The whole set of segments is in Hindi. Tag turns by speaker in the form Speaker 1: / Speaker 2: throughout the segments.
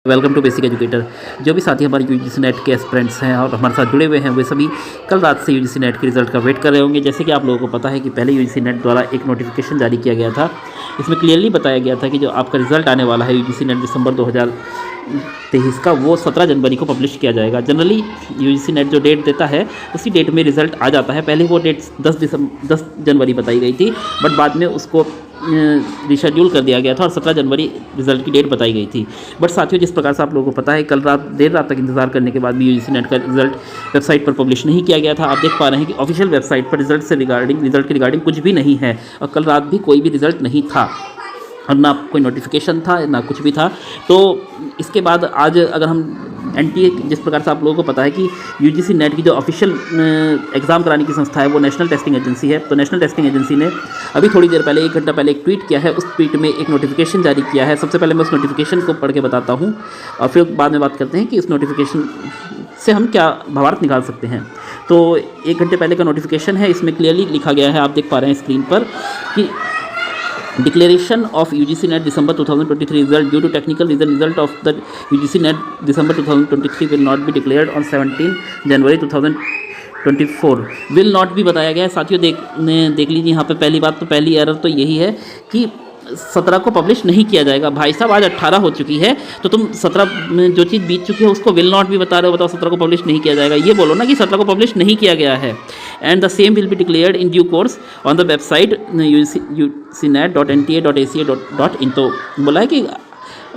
Speaker 1: Welcome to basic educator. जो भी साथी हमारे यूजीसी नेट के एस्पिरेंट्स हैं और हमारे साथ जुड़े हुए हैं वे सभी कल रात से यूजीसी नेट के रिज़ल्ट का वेट कर रहे होंगे। जैसे कि आप लोगों को पता है कि पहले यूजीसी नेट द्वारा एक नोटिफिकेशन जारी किया गया था। इसमें क्लियरली बताया गया था कि जो आपका रिज़ल्ट आने वाला है यूजीसी नेट दिसंबर 2023 का, वो 17 जनवरी को पब्लिश किया जाएगा। जनरली यूजीसी नेट जो डेट देता है उसी डेट में रिज़ल्ट आ जाता है। पहले वो डेट 10 जनवरी बताई गई थी, बट बाद में उसको रिशेड्यूल कर दिया गया था और 17 जनवरी रिज़ल्ट की डेट बताई गई थी। बट साथियों, जिस प्रकार से आप लोगों को पता है, कल रात देर रात तक इंतजार करने के बाद भी यूजीसी नेट का रिज़ल्ट वेबसाइट पर पब्लिश नहीं किया गया था। आप देख पा रहे हैं कि ऑफिशियल वेबसाइट पर रिज़ल्ट के रिगार्डिंग कुछ भी नहीं है और कल रात भी कोई भी रिज़ल्ट नहीं था और ना कोई नोटिफिकेशन था ना कुछ भी था। तो इसके बाद आज अगर हम एनटीए, जिस प्रकार से आप लोगों को पता है कि यूजीसी नेट की जो ऑफिशियल एग्ज़ाम कराने की संस्था है वो नेशनल टेस्टिंग एजेंसी है। तो नेशनल टेस्टिंग एजेंसी ने अभी थोड़ी देर पहले, 1 घंटा पहले एक ट्वीट किया है। उस ट्वीट में एक नोटिफिकेशन जारी किया है। सबसे पहले मैं उस नोटिफिकेशन को पढ़ के बताता हूँ और फिर बाद में बात करते हैं कि उस नोटिफिकेशन से हम क्या भावार्थ निकाल सकते हैं। तो 1 घंटे पहले का नोटिफिकेशन है। इसमें क्लियरली लिखा गया है, आप देख पा रहे हैं स्क्रीन पर, कि Declaration of UGC NET December 2023 result due to technical reason, result of the UGC NET December 2023 will not be declared on 17 January 2024 will not भी बताया गया है। साथियों देख लीजिए, यहाँ पे पहली बात तो पहली एरर तो यही है कि 17 को पब्लिश नहीं किया जाएगा। भाई साहब, आज 18 हो चुकी है तो तुम 17 में जो चीज़ बीत चुकी है उसको विल नॉट भी बता रहे हो। बताओ 17 को पब्लिश नहीं किया जाएगा, ये बोलो ना कि 17 को पब्लिश नहीं किया गया है। And the same will be declared in due course on the website ucnet.nta.ac.in। तो बोला है कि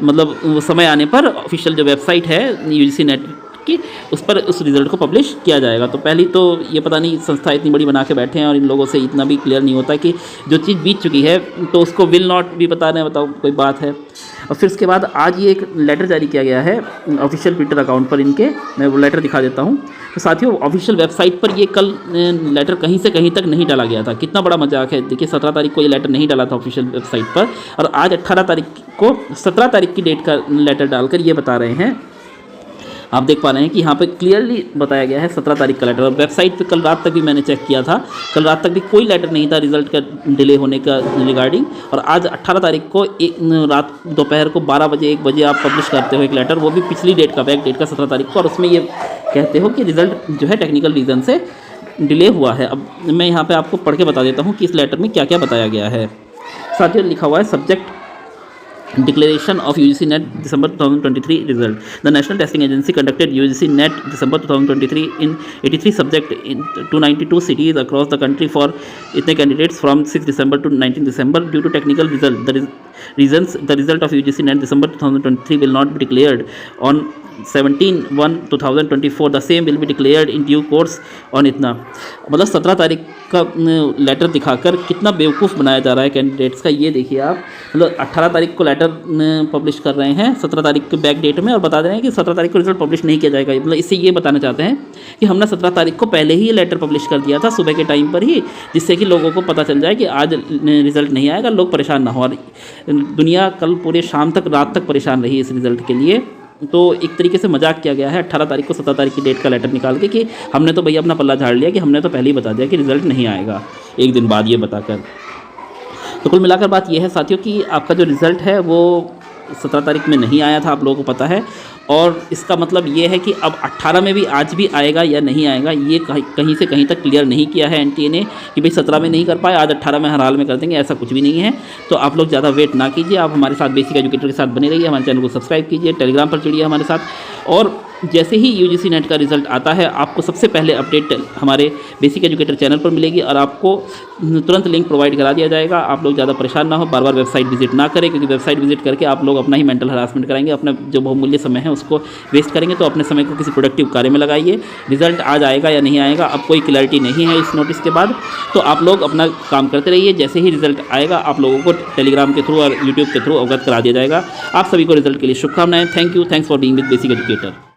Speaker 1: मतलब समय आने पर ऑफिशियल जो वेबसाइट है यूजीसी नेट की, उस पर उस रिज़ल्ट को पब्लिश किया जाएगा। तो पहली तो ये पता नहीं संस्था इतनी बड़ी बना के बैठे हैं और इन लोगों से इतना भी क्लियर नहीं होता कि जो चीज़ बीत चुकी है तो उसको विल नॉट भी बता रहे हैं। बताओ, कोई बात है। और फिर उसके बाद आज ये एक लेटर जारी किया गया है ऑफिशियल ट्विटर अकाउंट पर इनके। मैं वो लेटर दिखा देता हूँ। तो साथियों, ऑफिशियल वेबसाइट पर ये कल लेटर कहीं से कहीं तक नहीं डाला गया था। कितना बड़ा मजाक है। देखिए, 17 तारीख को ये लेटर नहीं डाला था ऑफिशियल वेबसाइट पर और आज 18 तारीख को 17 तारीख की डेट का लेटर डालकर ये बता रहे हैं। आप देख पा रहे हैं कि यहाँ पे क्लियरली बताया गया है 17 तारीख का लेटर। और वेबसाइट पे कल रात तक भी मैंने चेक किया था, कल रात तक भी कोई लेटर नहीं था रिज़ल्ट का डिले होने का रिगार्डिंग। और आज 18 तारीख को रात दोपहर को 12 बजे 1 बजे आप पब्लिश करते हो एक लेटर, वो भी पिछली डेट का, बैक डेट का 17 तारीख को। और उसमें ये कहते हो कि रिज़ल्ट जो है टेक्निकल रीज़न से डिले हुआ है। अब मैं यहाँ पर आपको पढ़ के बता देता हूँ कि इस लेटर में क्या क्या बताया गया है। साथियों, लिखा हुआ है subject Declaration of UGC NET December 2023 result. The National Testing Agency conducted UGC NET December 2023 in 83 subject in 292 cities across the country for इतने candidates from 6 December to 19 December due to technical result. The result of UGC NET December 2023 will not be declared on 17/1/2024. The same will be declared in due course on इतना, मतलब 17 तारीख का लेटर दिखाकर कितना बेवकूफ़ बनाया जा रहा है कैंडिडेट्स का। ये देखिए आप, मतलब 18 तारीख को लेटर पब्लिश कर रहे हैं 17 तारीख के बैक डेट में और बता दे रहे हैं कि 17 तारीख को रिजल्ट पब्लिश नहीं किया जाएगा। मतलब इससे ये बताना चाहते हैं कि हमने 17 तारीख को पहले ही ये लेटर पब्लिश कर दिया था सुबह के टाइम पर ही, जिससे कि लोगों को पता चल जाए कि आज रिज़ल्ट नहीं आएगा, लोग परेशान ना हो। और दुनिया कल पूरे शाम तक, रात तक परेशान रही इस रिज़ल्ट के लिए। तो एक तरीके से मजाक किया गया है 18 तारीख को 17 तारीख की डेट का लेटर निकाल के कि हमने तो भैया अपना पल्ला झाड़ लिया, कि हमने तो पहले ही बता दिया कि रिज़ल्ट नहीं आएगा एक दिन बाद, ये बताकर। तो कुल मिलाकर बात यह है साथियों कि आपका जो रिज़ल्ट है वो 17 तारीख में नहीं आया था, आप लोगों को पता है। और इसका मतलब ये है कि अब 18 में भी आज भी आएगा या नहीं आएगा, ये कहीं से कहीं तक क्लियर नहीं किया है एनटीए ने कि भाई 17 में नहीं कर पाए, आज 18 में हर हाल में कर देंगे, ऐसा कुछ भी नहीं है। तो आप लोग ज़्यादा वेट ना कीजिए, आप हमारे साथ बेसिक एजुकेटर के साथ बने रहिए, हमारे चैनल को सब्सक्राइब कीजिए, टेलीग्राम पर जुड़िए हमारे साथ। और जैसे ही यूजीसी नेट का रिज़ल्ट आता है आपको सबसे पहले अपडेट हमारे बेसिक एजुकेटर चैनल पर मिलेगी और आपको तुरंत लिंक प्रोवाइड करा दिया जाएगा। आप लोग ज़्यादा परेशान ना हो, बार बार वेबसाइट विजिट ना करें, क्योंकि वेबसाइट विजिट करके आप लोग अपना ही मेंटल हरासमेंट कराएंगे, अपना जो बहुमूल्य समय है उसको वेस्ट करेंगे। तो अपने समय को किसी प्रोडक्टिव कार्य में लगाइए। रिज़ल्ट आज आएगा या नहीं आएगा, अब कोई क्लैरिटी नहीं है इस नोटिस के बाद। तो आप लोग अपना काम करते रहिए, जैसे ही रिज़ल्ट आएगा आप लोगों को टेलीग्राम के थ्रू और यूट्यूब के थ्रू अवगत करा दिया जाएगा। आप सभी को रिज़ल्ट के लिए शुभकामनाएं। Thank you, thanks for being with basic educator.